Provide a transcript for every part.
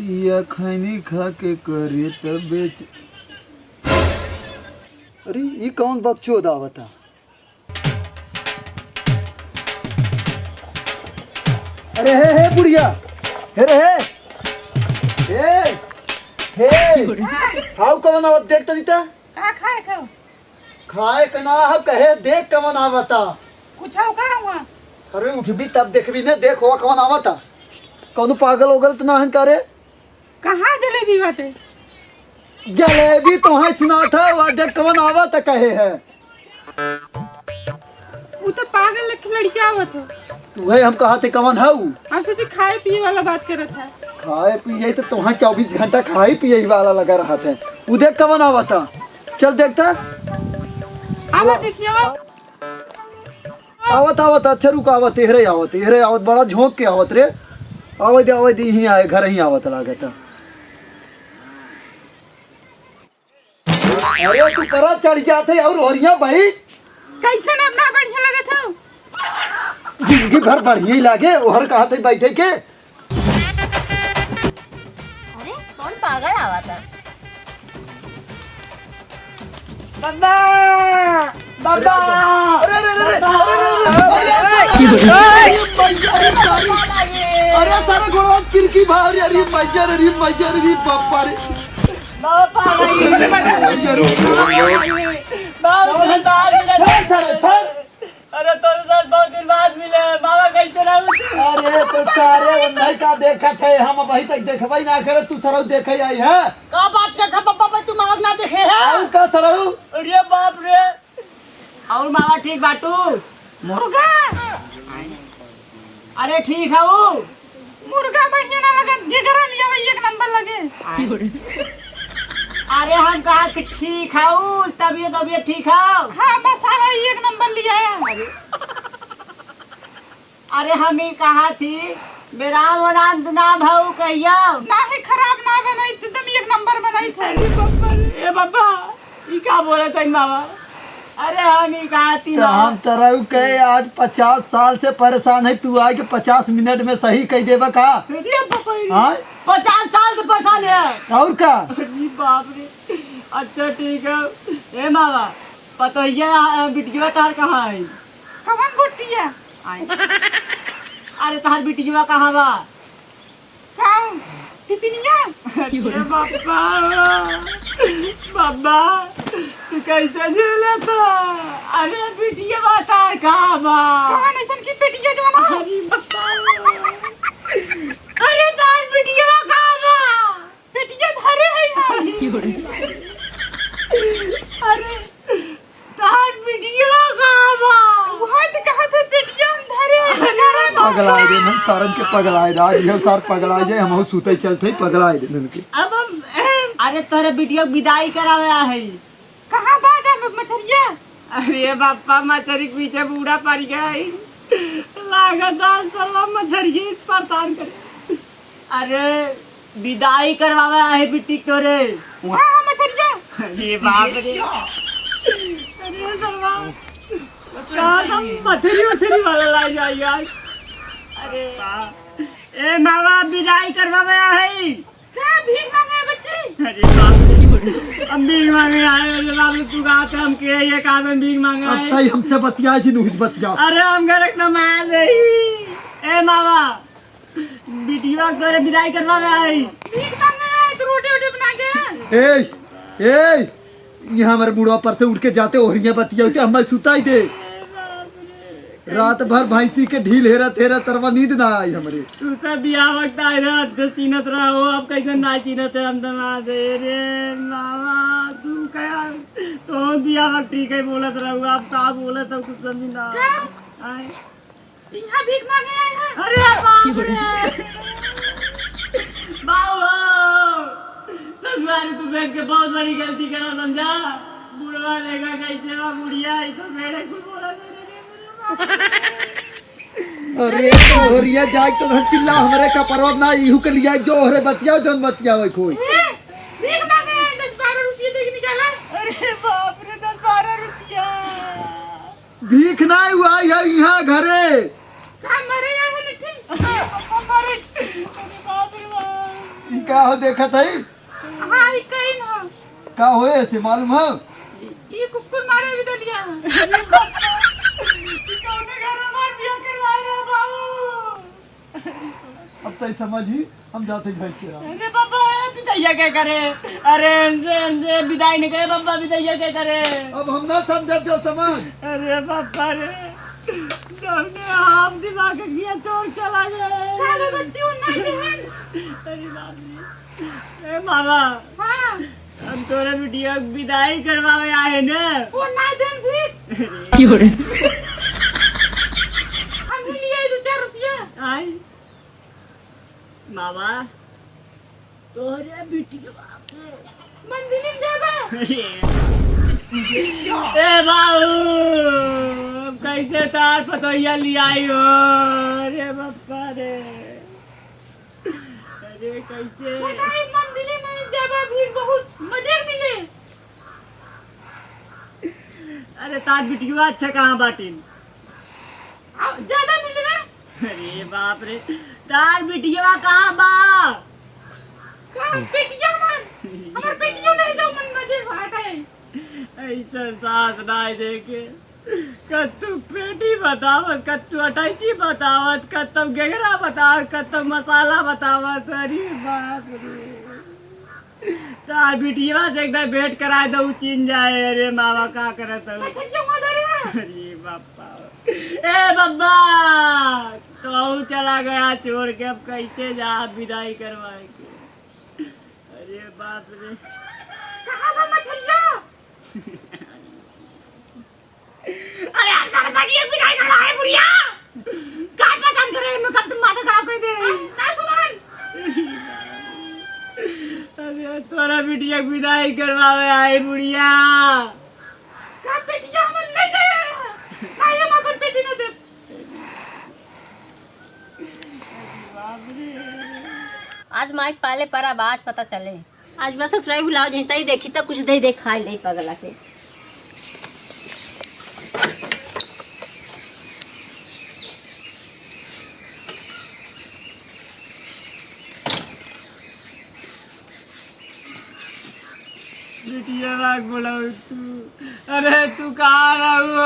पिया खैनी खा के करे तब बेच। अरे ये कौन बकचोद आवता? अरे हे बुढ़िया, हे रे हे हाउ कवन आवत देख तनी ता का खाए खाओ खाए कना ह कहे देख कवन आवता। कुछ हो का हुआ? अरे उठबी तब देखबी ने देखो कवन आवता। कौन पागल होगल त नाहन करे? कहाँ जलेबी बाटे? जलेबी तो है सुना था वो देख कवन आवता कहे है। वो तो पागल लड़का आवत हो। तू है हम कहा थे कवन हाउ? हम सोचे खाए पिए वाला बात करत है। खाए पिए तो तुम्हें 24 घंटा खाए पिए वाला लगा रहा था। वो देख कवन आवता। चल देखता आवा देखियो। आवत आवत अच्छा रुक आवत हेरे आवत बड़ा झोंक के आवत रे। आवत ही आए घर ही आवत लागत। अरे तू परा चढ़ जाते और होरिया भाई कैसे ना अपना बढ़िया लगत हो? जिंदगी भर बढ़िया ही लागे ओहर कहते बैठे के। अरे कौन पागल आवा था? बाबा बाबा अरे सारा घोड़ा किरकी भारी। अरे मैजर बापा रे बाबा अरे तो साथ बहुत दिन बाद मिले बाबा कैसे ना उठे? अरे तो सारे नहीं का देखा थे हम वही तक देखबई ना करे। तू सरौ देखे आई है का बात कर पापा तू मांग ना देखे है? और का सरौ? अरे बाप रे। और मामा ठीक बाटू? मुर्गा अरे ठीक है वो मुर्गा बढ़िया ना लगा गेगरा लिया वही एक नंबर लगे। अरे हम कहा कि ठीक है वो तबियत ठीक है। हाँ मसाला एक नंबर लिया है। अरे हम ही कहा थी बेराम वराम ना भाऊ कहिया ना ही खराब ना बनाई एकदम एक नंबर बनाई थे। ए बाबा ये क्या बोले थे मामा? अरे हम ही कहा थी तो हम तरह के आज 50 साल से परेशान है। तू आए के 50 मिनट में सही कह देबा का? हाँ 50 साल से परेशान है और का? अरे बाप रे। अच्छा ठीक है। ए मामा पतोहिया बिटिया तार कहाँ है? कवन गुटिया? अरे तार बिटिया कहाँ बा? कहाँ? टिपिनिया? अरे बाबा तू कैसे झेला था? अरे बिटिया तार कहाँ बा? कौन ऐसन की बिटिया जो ना? अरे बाबा अरे तार बिटिया कहाँ बा? बिटिया धरे है अरे तार बिटिया कहाँ बा? वहाँ तो कहाँ पे बिटिया हम धरे हैं। पगलाए दे न सारन के पगलाए राज ये सार पगलाए जाए हम सुते चलते पगलाए दे न के। अब अरे तेरे बिटिया विदाई कराया है। कहाँ बात है मछरिया? अरे बापा मछरी के पीछे बूढ़ा पड़ गया है। लागत साला मछरिया परेशान करे। अरे विदाई करवाया है बिटी तोरे। हाँ मछरिया। अरे बाप रे। अरे सरवा मछली वाला लाई जाएगा। अरे ए मामा विदाई करवाया है। क्या भीख मांगे बच्चे? अरे बाप रे हम भीख मांगे आए। अरे बाप रे तू कहा था हम के ये काम में भीख मांगे आए? अच्छा हमसे बतिया जी नुज बतिया। अरे हम घर रखना मार रही। ए मामा बिटिया करे विदाई करवाया है। भीख मांगे आए तो रोटी वोटी बना के। ए यहाँ हमारे बुढ़वा पर से उठ के जाते ओहरिया बतिया होते हमें सुताई दे। रात भर भैंसी के ढील हेरत तरवा नींद ना आई हमरे। तू सब बिया वक्त आए रहा चीनत रहो अब कैसे ना चीनत है हम दमाद रे मामा तू क्या तो बिया वक्त ठीक है बोलत रहो आप का बोले तो कुछ समझ ना आए। यहाँ भीख मांगे आए हैं। अरे बाप रे बाबू ससुराल तू बैठ के बहुत बड़ी गलती करा समझा। बुढ़वा लेगा कैसे वो बुढ़िया तो मेरे को बोला अरे ओहरिया जाए तो चिल्ला हमरे का परवाह ना इहू के लिया जो ओहरे बतिया जोन बतिया होई कोई। भीख मांगे 10-12 रुपये देके निकाला। अरे बाप रे 10-12 रुपया भीख ना हुआ है यहाँ घरे। मरे यहाँ लिट्टी। अरे बाप रे का हो देखा था हाँ ई कहीं ना का होए ऐसे मालूम है ये कुकुर मारे भी दलिया कौन घर मार दिया करवाया बाबू अब तो समझी हम जाते घर के अरे बाबा विदैया क्या करे अरे इनसे विदाई नहीं करे बाबा विदैया क्या करे अब हम ना समझे जो समझ अरे बाबा रे हमने आप दिमाग किया चोर चला गया अरे बच्ची अरे बाप रे मामा हाँ हम तोरे बिटिया विदाई करवावे आए ना वो ना देन भी क्यों रे हम लिए 2 रुपया आई मामा तोरे बिटिया मंदिर में जाबा ए बाबू कैसे तार पतोहिया ले आई हो अरे बापा रे अरे कैसे मंदिर में जाबा भी बहुत मजे मिले अरे तार बिटिया अच्छा कहाँ बाटिन ज्यादा मिले ना अरे बाप रे तार बिटिया कहाँ बा बेटिया मन हमार बेटिया नहीं दो मन मजे भाटा ऐसा सास नाय देखे कत्तू पेटी बतावत कत्तू अटैची बतावत कत्तू गेगरा बतावत कत्तू मसाला बतावत अरे बाप रे तार बिटिया से एकदम भेंट करा दो चिन जाए अरे मामा का करत अरे बापा ए बब्बा तो चला गया छोड़ के अब कैसे जा विदाई करवाए के अरे बाप रे कहाँ बा मछलिया अरे यार सारा बढ़िया विदाई करवाए बुढ़िया काट में काम करे मैं कब तुम माथा खराब कर दे ना सुमन अरे तोरा बिटिया विदाई करवावे आए बुढ़िया का बिटिया हम ले जाए नहीं हम अपन बेटी न दे आज माइक पाले पर अब आज पता चले आज बस ससुराल बुलाओ जहीं ही देखी तो कुछ दे दे खाए नहीं पगला के बिटिया राग बोला तू अरे तू कहाँ रहो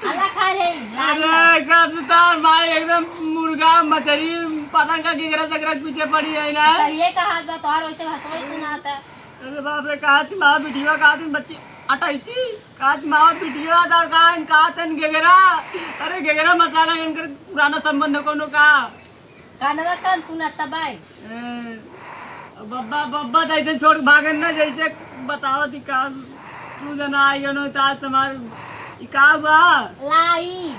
अल्लाह खा ले अरे कब तार भाई एकदम मुर्गा मछली पतंग का गिगरा सकरा पीछे पड़ी है ना ये कहा बा तोहर वैसे हंसवे सुनाता अरे बाप रे कहा थी माँ बिटिया कहा थी बच्ची अटाईची कहा थी माँ बिटिया दार कहा तन गिगरा अरे गिगरा मसाला इनकर पुराना संबंध कोनो का कानवा कान सुना तबाई बब्बा बब्बा ऐसे छोड़ भागन ना जैसे बताओ थी का तू जना आई नो ताज तुम्हार का बा लाई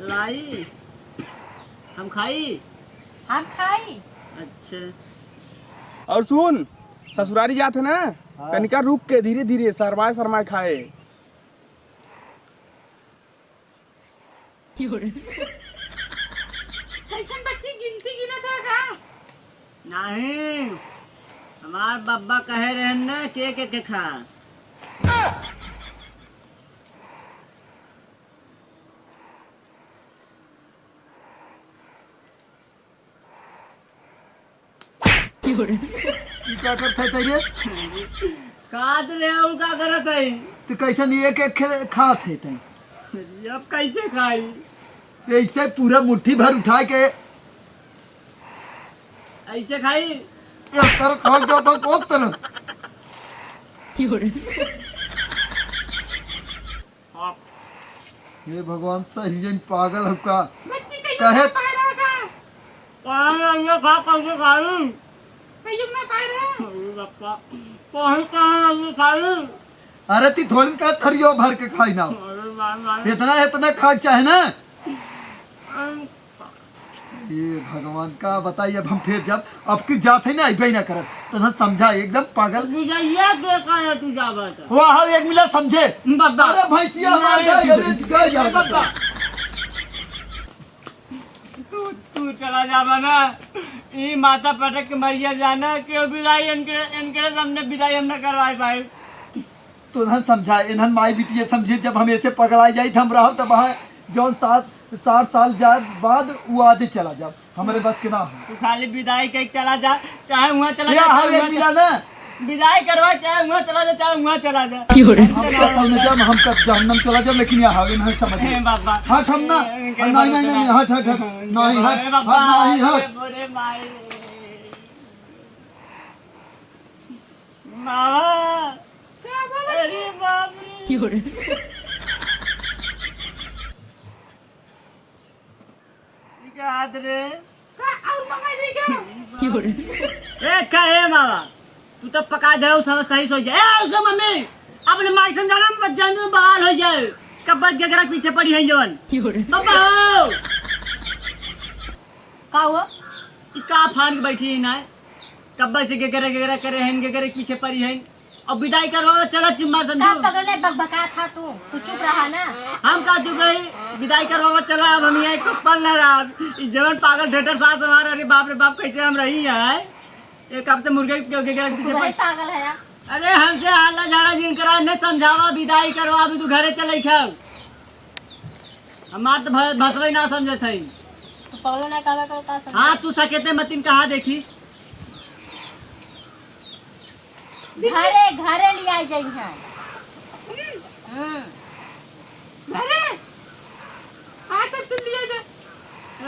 लाई हम खाई अच्छा और सुन ससुरारी जाते ना तनिका रुक के धीरे धीरे शरमाए खाए बच्ची गिनती गिना था का नहीं हमार बब्बा कहे रहे ना के खा क्या करते थे काट ले का करत है तो कैसे नहीं एक खात है तै अब कैसे खाई ऐसे पूरा मुट्ठी भर उठा के ऐसे खाई एक तरह खा जाता तो तरह हे भगवान सही पागल हो का कहे अरे ती थोड़ी का थरियो भर के खाई ना इतना खा चाहे ना ये भगवान का बताइए अब हम फिर जब अब की जाते ना ऐसे ना करत तो समझा एकदम पागल वाह एक मिला समझे अरे भैंसिया मार गई अरे गई तू चला जावा ना ये माता पटक के मरिया जाना क्यों विदाई इनके सामने विदाई हम न करवाए पाए तो न समझा इन्हन माई बिटिया समझे जब हम ऐसे पगड़ाई जाई हम रह तब वहाँ जौन 60 साल बाद वो आज चला जाब हमारे बस के नाम तू खाली विदाई के चला जा, चाहे वहाँ चला या जा, हाँ चाहे एक वहाँ मिला ना विदाई करवा, चाहे वहाँ चला जा, चाहे वहाँ चला जा। हम कब जहन्नम चला जाए, लेकिन यहाँ आगे नहीं समझ हे बाबा हट हम ना नहीं हट हट हट नहीं हट हे बाबा, नहीं हट बोले माई मामा, अरे बाप रे, क्या हाथ रे, ए क्या है मामा, तू तो पका दे सब सही सो जाए। ए उसे मम्मी अपने माई समझाना मत जान में बहाल हो जाए, कब बच के ग्राहक पीछे पड़ी है जवन बाबा हो का हुआ? ई का फान के बैठी है ना, कब से गेगरा करे हैं, गेगरे पीछे पड़ी है। अब विदाई करवा चला चुम्मार का समझो, पगले बकबका था तू चुप रहा ना। हम का चुप रही, विदाई करवा चला। अब हम यहाँ को पल न रहा, ई जवन पागल ढेटर सास हमारा, अरे बाप रे बाप कैसे हम रही है। एक हफ्ते मुर्गे गेगरा पीछे तू पड़ी। पागल है यार। अरे हमसे हाला झाड़ा जिन करा ने समझावा, विदाई करवा, अभी तू घरे चले खाओ। हमार तो भसवे ना समझे थे। तू पगलो ना कहवा करता समझ। हाँ तू सकेते मतिन कहाँ देखी, घरे घरे ले आई जाई है। घरे हाँ तो तुम लिया जा।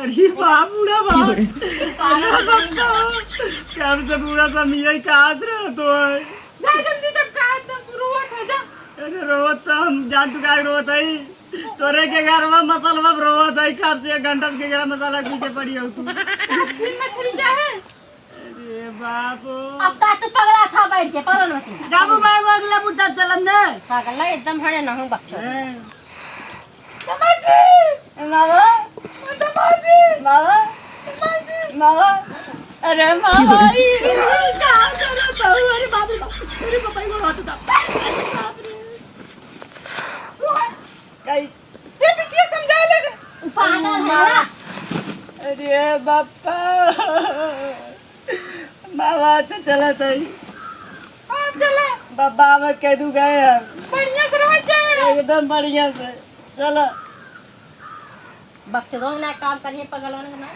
अरे बाप बूढ़ा बाप, अरे बच्चा कब से बूढ़ा सा मियाँ कहाँ रहे तो है। जा जल्दी तक कहाँ तक रोवत है जा। अरे रोवत तो हम जान तू काय रोवत है, तोरे के घर में मसाला रोवत है, कब से 1 घंटा के घर मसाला पीछे पड़ी हो तू। मछली जा है, अरे बापो अब का तू पगला था बैठ के पगल मत। जाबू मैं वो अगला बुढ़ा चलम ने पागल ना एकदम हड़े ना हूं बच्चों। मामा मामा मामा, अरे मामा कहाँ चला बहू, अरे बाप रे बाप, अरे पापा को हाथ उठा, बाप रे कहीं ये बिटिया समझा लगे पागल है ना। अरे बापा मामा तो चला तई हाँ चला बाबा मैं कह दूँ गए हम बढ़िया से रह जाए, एकदम बढ़िया से चलो। बच्चों ना काम करिए पगल होने ना।